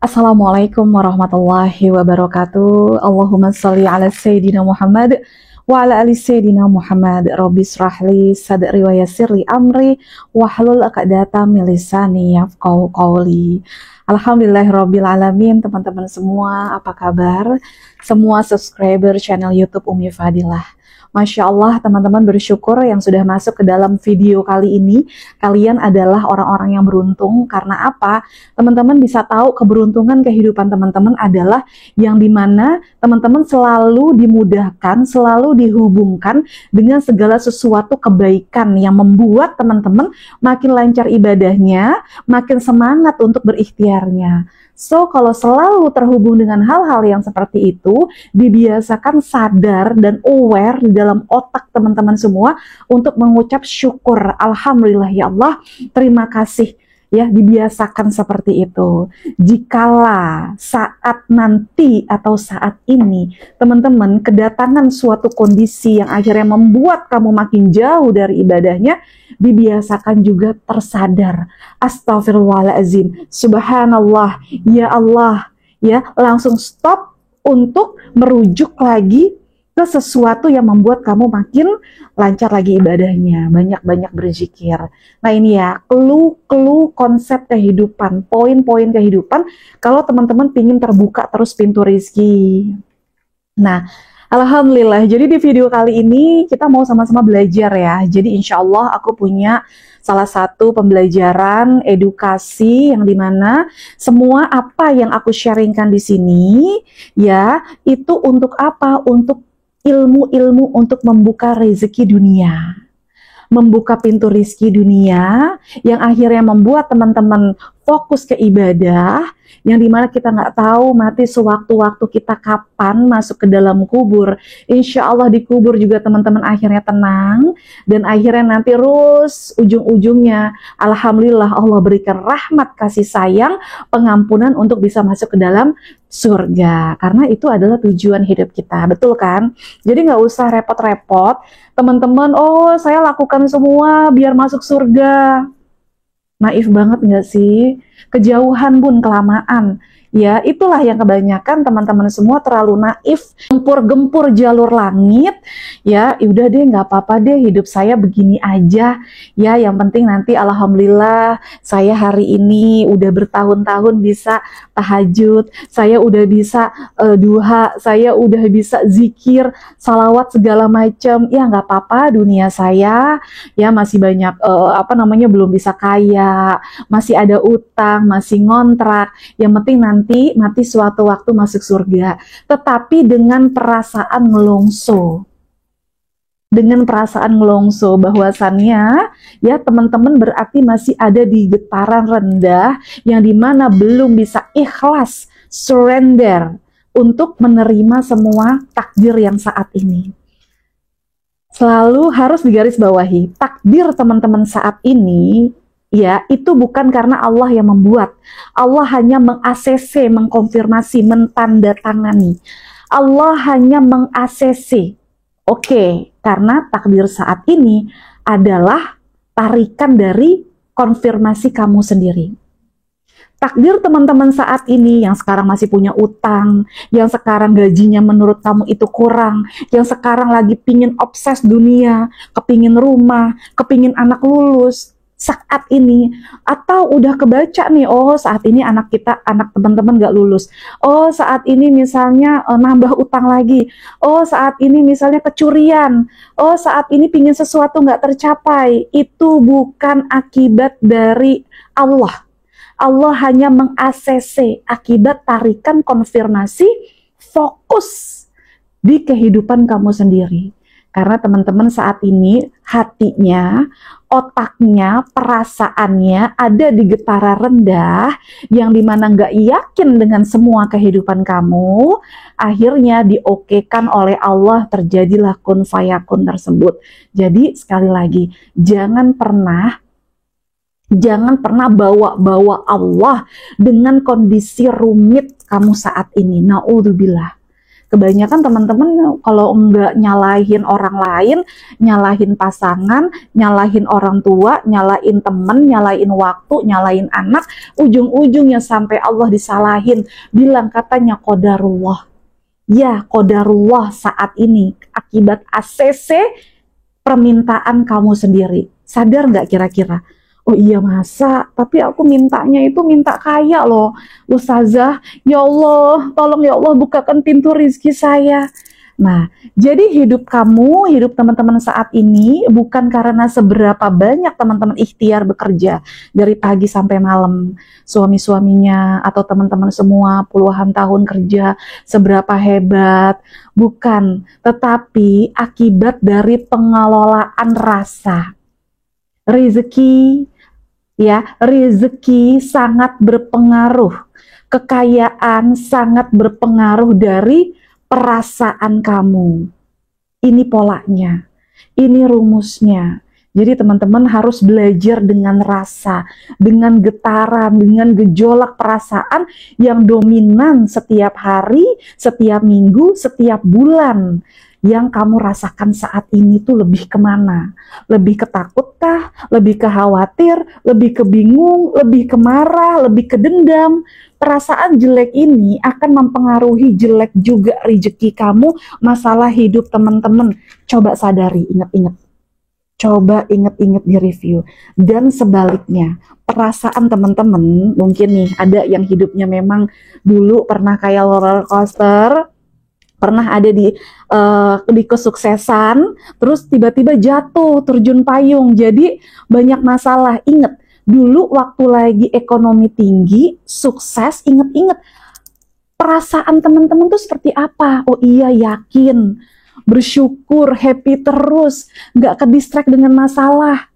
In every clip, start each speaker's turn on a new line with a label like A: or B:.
A: Assalamualaikum warahmatullahi wabarakatuh. Allahumma salli ala Sayyidina Muhammad wa ala ali Sayyidina Muhammad. Rabbi srahli sadri wa yassirli amri wahlul 'uqdatam min lisani yafqahu qawli. Alhamdulillahirabbil alamin. Teman-teman semua, apa kabar? Semua subscriber channel YouTube Umi Fadilah. Masya Allah, teman-teman, bersyukur yang sudah masuk ke dalam video kali ini. Kalian adalah orang-orang yang beruntung. Karena apa? Teman-teman bisa tahu keberuntungan kehidupan teman-teman adalah yang dimana teman-teman selalu dimudahkan, selalu dihubungkan dengan segala sesuatu kebaikan yang membuat teman-teman makin lancar ibadahnya, makin semangat untuk berikhtiarnya. So, kalau selalu terhubung dengan hal-hal yang seperti itu, dibiasakan sadar dan aware di dalam otak teman-teman semua untuk mengucap syukur. Alhamdulillah ya Allah, terima kasih. Ya, dibiasakan seperti itu. Jikalau saat nanti atau saat ini, teman-teman kedatangan suatu kondisi yang akhirnya membuat kamu makin jauh dari ibadahnya, dibiasakan juga tersadar. Astagfirullahaladzim, subhanallah, ya Allah, ya, langsung stop untuk merujuk lagi ke sesuatu yang membuat kamu makin lancar lagi ibadahnya, banyak-banyak berzikir. Nah ini ya, clue konsep kehidupan, poin-poin kehidupan, kalau teman-teman pingin terbuka terus pintu rezeki. Nah, Alhamdulillah, jadi di video kali ini kita mau sama-sama belajar ya. Jadi insya Allah aku punya salah satu pembelajaran edukasi yang dimana semua apa yang aku sharingkan di sini ya, itu untuk apa? Untuk ilmu-ilmu untuk membuka rezeki dunia, membuka pintu rezeki dunia yang akhirnya membuat teman-teman fokus ke ibadah, yang dimana kita nggak tahu mati sewaktu-waktu kita kapan masuk ke dalam kubur. Insya Allah di kubur juga teman-teman akhirnya tenang, dan akhirnya nanti terus ujung-ujungnya Alhamdulillah Allah berikan rahmat, kasih sayang, pengampunan untuk bisa masuk ke dalam surga, karena itu adalah tujuan hidup kita, betul kan? Jadi nggak usah repot-repot teman-teman, oh saya lakukan semua biar masuk surga. Naif banget nggak sih? Kejauhan bun, kelamaan. Ya, itulah yang kebanyakan teman-teman semua terlalu naif, gempur-gempur jalur langit. Ya, udah deh, nggak apa-apa deh, hidup saya begini aja. Ya, yang penting nanti alhamdulillah saya hari ini udah bertahun-tahun bisa tahajud, saya udah bisa duha, saya udah bisa zikir, salawat segala macam. Ya, nggak apa-apa, dunia saya ya masih banyak belum bisa kaya, masih ada utang, masih ngontrak. Yang penting nanti mati suatu waktu masuk surga, tetapi dengan perasaan ngelongso. Dengan perasaan ngelongso bahwasannya ya teman-teman berarti masih ada di getaran rendah yang dimana belum bisa ikhlas, surrender untuk menerima semua takdir yang saat ini. Selalu harus digarisbawahi, takdir teman-teman saat ini ya, itu bukan karena Allah yang membuat. Allah hanya meng-ACC, mengkonfirmasi, mentandatangani. Allah hanya meng-ACC. Oke, karena takdir saat ini adalah tarikan dari konfirmasi kamu sendiri. Takdir teman-teman saat ini yang sekarang masih punya utang, yang sekarang gajinya menurut kamu itu kurang, yang sekarang lagi pingin obses dunia, kepingin rumah, kepingin anak lulus, saat ini, atau udah kebaca nih, oh saat ini anak teman-teman gak lulus, oh saat ini misalnya nambah utang lagi, oh saat ini misalnya kecurian, oh saat ini pingin sesuatu gak tercapai, itu bukan akibat dari Allah. Allah hanya meng-ACC akibat tarikan konfirmasi, fokus di kehidupan kamu sendiri. Karena teman-teman saat ini hatinya, otaknya, perasaannya ada di getaran rendah yang dimana nggak yakin dengan semua kehidupan kamu, akhirnya diokekan oleh Allah, terjadilah kun fayakun tersebut. Jadi sekali lagi, jangan pernah bawa-bawa Allah dengan kondisi rumit kamu saat ini. Na'udzubillah. Kebanyakan teman-teman kalau enggak nyalahin orang lain, nyalahin pasangan, nyalahin orang tua, nyalahin temen, nyalahin waktu, nyalahin anak, ujung-ujungnya sampai Allah disalahin, bilang katanya qadarullah. Ya, qadarullah saat ini akibat ACC permintaan kamu sendiri. Sadar nggak kira-kira? Oh iya masa, tapi aku mintanya itu minta kaya loh. Ustazah, ya Allah, tolong ya Allah bukakan pintu rizki saya. Nah, jadi hidup kamu, hidup teman-teman saat ini bukan karena seberapa banyak teman-teman ikhtiar bekerja dari pagi sampai malam. Suami-suaminya atau teman-teman semua puluhan tahun kerja, seberapa hebat. Bukan, tetapi akibat dari pengelolaan rasa. Rezeki, ya, rezeki sangat berpengaruh. Kekayaan sangat berpengaruh dari perasaan kamu. Ini polanya, ini rumusnya. Jadi teman-teman harus belajar dengan rasa, dengan getaran, dengan gejolak perasaan yang dominan setiap hari, setiap minggu, setiap bulan. Yang kamu rasakan saat ini tuh lebih kemana? Lebih ketakutkah? Lebih ke khawatir? Lebih ke bingung? Lebih ke marah? Lebih ke dendam? Perasaan jelek ini akan mempengaruhi jelek juga rezeki kamu, masalah hidup teman-teman. Coba sadari, ingat-ingat. Coba ingat-ingat di review. Dan sebaliknya, perasaan teman-teman, mungkin nih ada yang hidupnya memang dulu pernah kayak roller coaster, pernah ada di kesuksesan, terus tiba-tiba jatuh, terjun payung, jadi banyak masalah. Ingat, dulu waktu lagi ekonomi tinggi, sukses, inget-inget perasaan teman-teman tuh seperti apa? Oh iya, yakin, bersyukur, happy terus, nggak ke distract dengan masalah.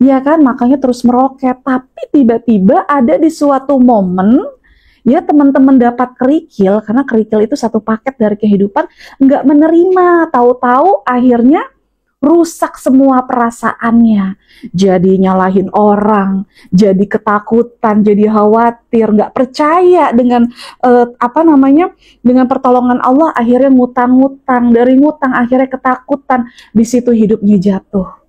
A: Ya kan, makanya terus meroket. Tapi tiba-tiba ada di suatu momen, ya teman-teman dapat kerikil, karena kerikil itu satu paket dari kehidupan, nggak menerima, tahu-tahu akhirnya rusak semua perasaannya, jadi nyalahin orang, jadi ketakutan, jadi khawatir, nggak percaya dengan dengan pertolongan Allah, akhirnya ngutang-ngutang, dari ngutang akhirnya ketakutan, di situ hidupnya jatuh.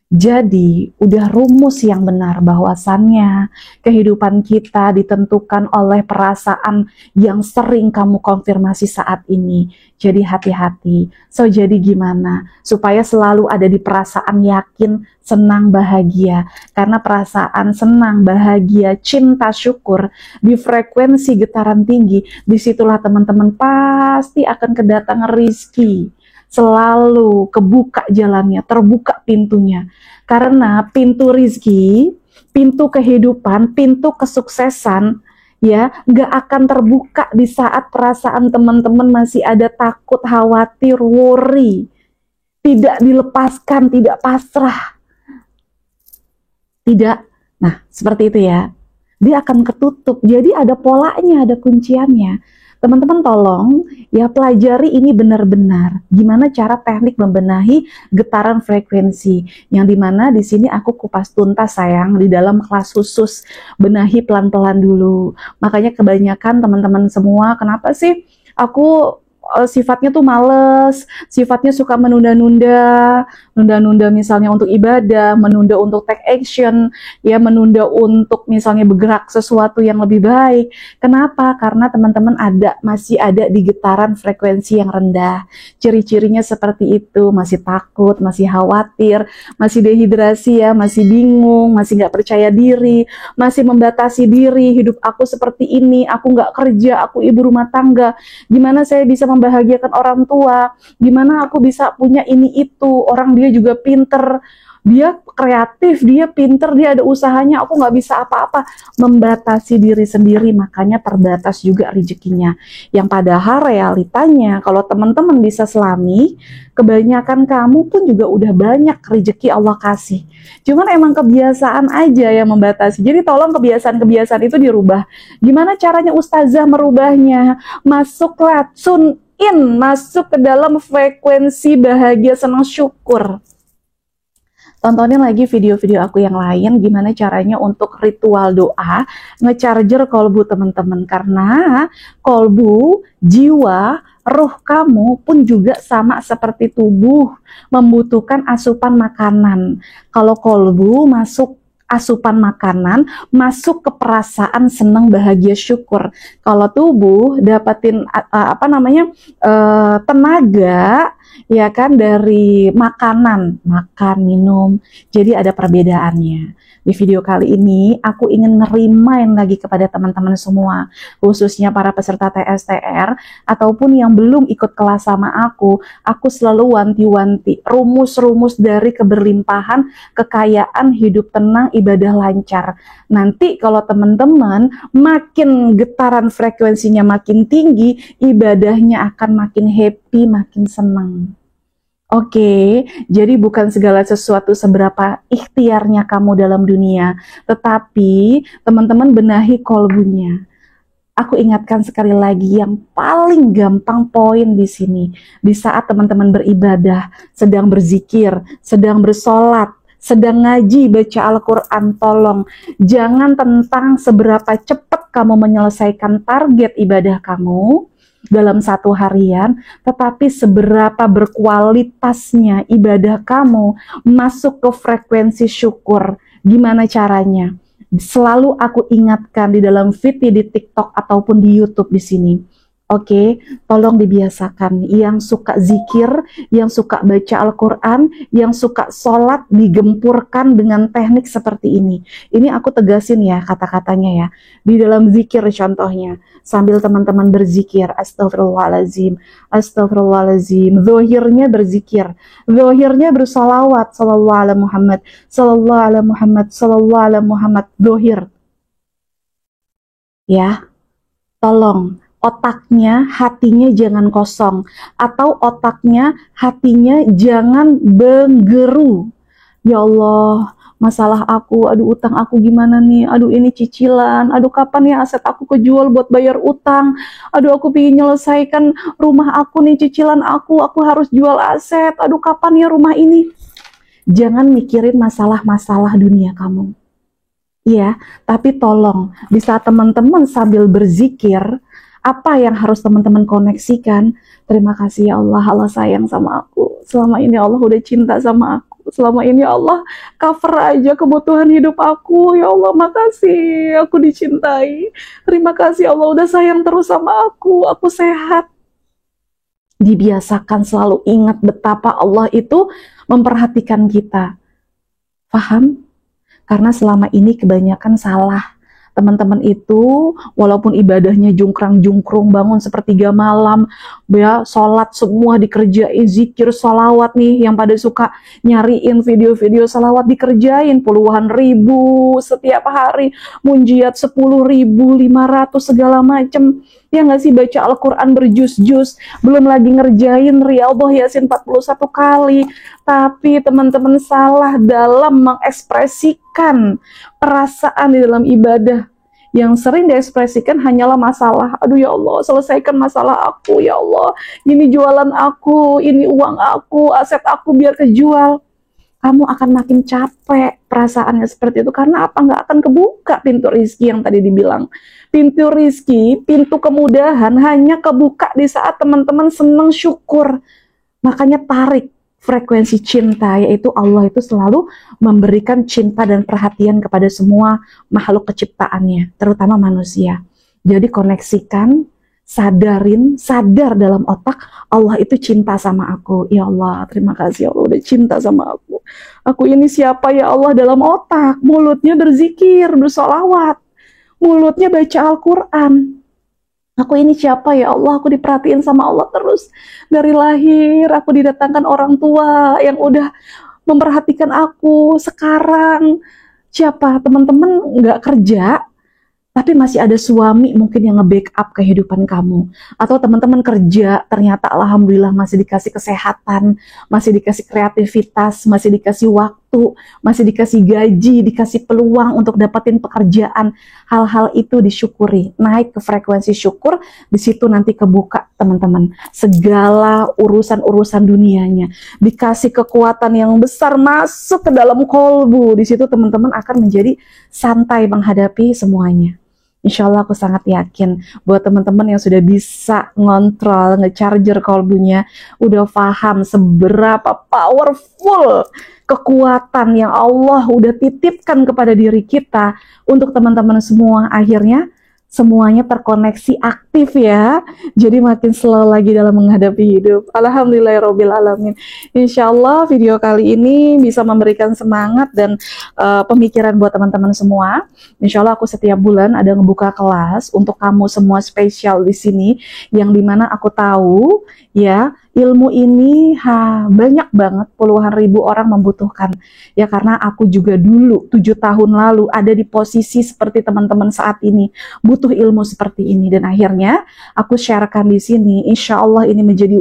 A: Jadi, udah rumus yang benar bahwasannya kehidupan kita ditentukan oleh perasaan yang sering kamu konfirmasi saat ini. Jadi hati-hati. So, jadi gimana? Supaya selalu ada di perasaan yakin, senang, bahagia. Karena perasaan senang, bahagia, cinta, syukur, di frekuensi getaran tinggi, disitulah teman-teman pasti akan kedatangan rizki. Selalu kebuka jalannya, terbuka pintunya. Karena pintu rizki, pintu kehidupan, pintu kesuksesan, ya nggak akan terbuka di saat perasaan teman-teman masih ada takut, khawatir, worry, tidak dilepaskan, tidak pasrah, tidak. Nah, seperti itu ya. Dia akan ketutup. Jadi ada polanya, ada kunciannya. Teman-teman tolong ya pelajari ini benar-benar gimana cara teknik membenahi getaran frekuensi, yang dimana di sini aku kupas tuntas sayang di dalam kelas khusus, benahi pelan-pelan dulu. Makanya kebanyakan teman-teman semua, kenapa sih aku sifatnya tuh males, sifatnya suka menunda-nunda, nunda-nunda misalnya untuk ibadah, menunda untuk take action, ya menunda untuk misalnya bergerak sesuatu yang lebih baik. Kenapa? Karena teman-teman masih ada di getaran frekuensi yang rendah. Ciri-cirinya seperti itu, masih takut, masih khawatir, masih dehidrasi ya, masih bingung, masih nggak percaya diri, masih membatasi diri, hidup aku seperti ini, aku nggak kerja, aku ibu rumah tangga, gimana saya bisa membahagiakan orang tua, gimana aku bisa punya ini itu, orang dia juga pinter, dia kreatif, dia pinter, dia ada usahanya, aku nggak bisa apa-apa. Membatasi diri sendiri, makanya terbatas juga rezekinya. Yang padahal realitanya, kalau teman-teman bisa selami, kebanyakan kamu pun juga udah banyak rezeki Allah kasih. Cuman emang kebiasaan aja yang membatasi. Jadi tolong kebiasaan-kebiasaan itu dirubah. Gimana caranya ustazah merubahnya? Masuklah, tune in, masuk ke dalam frekuensi bahagia, senang, syukur. tontonin lagi video-video aku yang lain gimana caranya untuk ritual doa ngecharger kolbu teman-teman, karena kolbu, jiwa, ruh kamu pun juga sama seperti tubuh, membutuhkan asupan makanan. Kalau kolbu masuk asupan makanan, masuk ke perasaan senang, bahagia, syukur. Kalau tubuh dapatin tenaga, ya kan, dari makanan, makan, minum. Jadi ada perbedaannya. Di video kali ini aku ingin ngerimain lagi kepada teman-teman semua, khususnya para peserta TSTR ataupun yang belum ikut kelas sama aku selalu wanti-wanti rumus-rumus dari keberlimpahan, kekayaan, hidup tenang, ibadah lancar. Nanti kalau teman-teman makin getaran frekuensinya makin tinggi, ibadahnya akan makin happy, makin senang. Oke, jadi bukan segala sesuatu seberapa ikhtiarnya kamu dalam dunia, tetapi teman-teman benahi kolbunya. Aku ingatkan sekali lagi yang paling gampang poin di sini. Di saat teman-teman beribadah, sedang berzikir, sedang bersolat, sedang ngaji, baca Al-Quran, tolong jangan tentang seberapa cepat kamu menyelesaikan target ibadah kamu dalam satu harian, tetapi seberapa berkualitasnya ibadah kamu masuk ke frekuensi syukur. Gimana caranya? Selalu aku ingatkan di dalam video di TikTok ataupun di YouTube di sini. Oke, tolong dibiasakan. Yang suka zikir, yang suka baca Al-Quran, yang suka sholat, digempurkan dengan teknik seperti ini. Ini aku tegasin ya kata-katanya ya. Di dalam zikir contohnya, sambil teman-teman berzikir, astagfirullahaladzim, astagfirullahaladzim. Zohirnya berzikir, zohirnya bersolawat, sallallahu ala Muhammad, sallallahu ala Muhammad, sallallahu ala Muhammad, zohir. Ya, tolong. Otaknya, hatinya jangan kosong, atau otaknya, hatinya jangan benggeru. Ya Allah, masalah aku, aduh utang aku gimana nih, aduh ini cicilan, aduh kapan ya aset aku kejual buat bayar utang, aduh aku pengen nyelesaikan rumah aku nih, cicilan aku harus jual aset, aduh kapan ya rumah ini. Jangan mikirin masalah-masalah dunia kamu. Iya, tapi tolong, di saat teman-teman sambil berzikir, apa yang harus teman-teman koneksikan? Terima kasih ya Allah, Allah sayang sama aku. Selama ini Allah udah cinta sama aku. Selama ini Allah cover aja kebutuhan hidup aku. Ya Allah, makasih aku dicintai. Terima kasih Allah udah sayang terus sama aku. Aku sehat. Dibiasakan selalu ingat betapa Allah itu memperhatikan kita. Paham? Karena selama ini kebanyakan salah. Teman-teman itu walaupun ibadahnya jungkrang-jungkrung, bangun sepertiga malam, ya, sholat semua dikerjain, zikir, sholawat nih, yang pada suka nyariin video-video sholawat dikerjain puluhan ribu setiap hari, munjiat 10.500 segala macem. Ya nggak sih, baca Al-Quran berjus-jus, belum lagi ngerjain Riyadhah Yasin 41 kali. Tapi teman-teman salah dalam mengekspresikan perasaan di dalam ibadah. Yang sering diekspresikan hanyalah masalah. Aduh ya Allah, selesaikan masalah aku ya Allah. Ini jualan aku, ini uang aku, aset aku biar kejual. Kamu akan makin capek perasaannya seperti itu. Karena apa? Nggak akan kebuka pintu rizki yang tadi dibilang. Pintu rizki, pintu kemudahan hanya kebuka di saat teman-teman senang syukur. Makanya tarik frekuensi cinta, yaitu Allah itu selalu memberikan cinta dan perhatian kepada semua makhluk keciptaannya, terutama manusia. Jadi koneksikan, sadar dalam otak, Allah itu cinta sama aku. Ya Allah, terima kasih Allah udah cinta sama aku. Aku ini siapa ya Allah dalam otak, mulutnya berzikir, bersolawat, mulutnya baca Al-Quran. Aku ini siapa ya Allah, aku diperhatiin sama Allah terus. Dari lahir aku didatangkan orang tua yang udah memperhatikan aku. Sekarang siapa? Teman-teman nggak kerja, tapi masih ada suami mungkin yang nge-backup kehidupan kamu. Atau teman-teman kerja, ternyata alhamdulillah masih dikasih kesehatan, masih dikasih kreativitas, masih dikasih waktu. waktu, masih dikasih gaji, dikasih peluang untuk dapetin pekerjaan. Hal-hal itu disyukuri, naik ke frekuensi syukur, di situ nanti kebuka teman-teman. Segala urusan-urusan dunianya, dikasih kekuatan yang besar masuk ke dalam kolbu. Di situ teman-teman akan menjadi santai menghadapi semuanya. Insya Allah aku sangat yakin buat teman-teman yang sudah bisa ngontrol, ngecharger kolbunya, udah paham seberapa powerful kekuatan yang Allah udah titipkan kepada diri kita untuk teman-teman semua. Akhirnya semuanya terkoneksi aktif ya, jadi makin slow lagi dalam menghadapi hidup. Alhamdulillahirabbil alamin. Insya Allah video kali ini bisa memberikan semangat dan pemikiran buat teman-teman semua. Insya Allah aku setiap bulan ada ngebuka kelas untuk kamu semua spesial di sini, yang dimana aku tahu ya ilmu ini banyak banget, puluhan ribu orang membutuhkan ya, karena aku juga dulu 7 tahun lalu ada di posisi seperti teman-teman saat ini, butuh ilmu seperti ini, dan akhirnya aku sharekan di sini. Insya Allah ini menjadi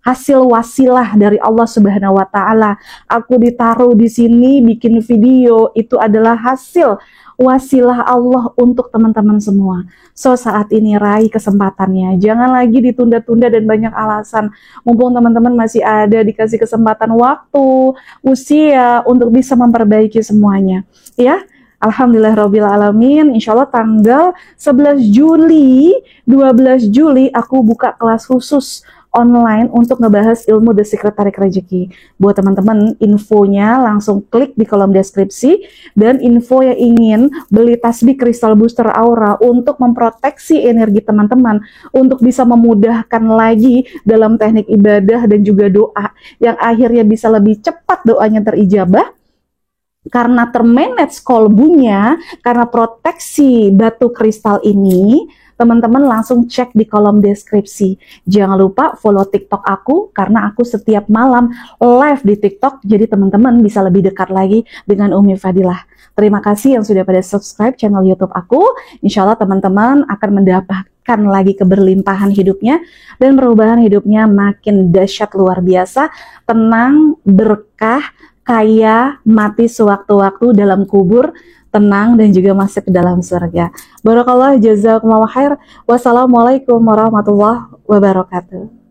A: hasil wasilah dari Allah Subhanahu wa Ta'ala. Aku ditaruh di sini bikin video, itu adalah hasil wasilah Allah untuk teman-teman semua. So saat ini raih kesempatannya, jangan lagi ditunda-tunda dan banyak alasan. Mumpung teman-teman masih ada dikasih kesempatan waktu, usia untuk bisa memperbaiki semuanya ya. Alhamdulillahirabbil alamin. Insya Allah tanggal 11 Juli, 12 Juli aku buka kelas khusus online untuk ngebahas ilmu The Secret Tarik Rezeki. Buat teman-teman, infonya langsung klik di kolom deskripsi, dan info yang ingin beli tasbih kristal booster aura untuk memproteksi energi teman-teman, untuk bisa memudahkan lagi dalam teknik ibadah dan juga doa, yang akhirnya bisa lebih cepat doanya terijabah, karena termanage kolbunya, karena proteksi batu kristal ini. Teman-teman langsung cek di kolom deskripsi. Jangan lupa follow TikTok aku, karena aku setiap malam live di TikTok, jadi teman-teman bisa lebih dekat lagi dengan Umi Fadilah. Terima kasih yang sudah pada subscribe channel YouTube aku. Insya Allah teman-teman akan mendapatkan lagi keberlimpahan hidupnya, dan perubahan hidupnya makin dahsyat luar biasa, tenang, berkah, kaya, mati sewaktu-waktu dalam kubur, tenang, dan juga masuk ke dalam surga. Barakallah, jazakumullah khair. Wassalamualaikum warahmatullahi wabarakatuh.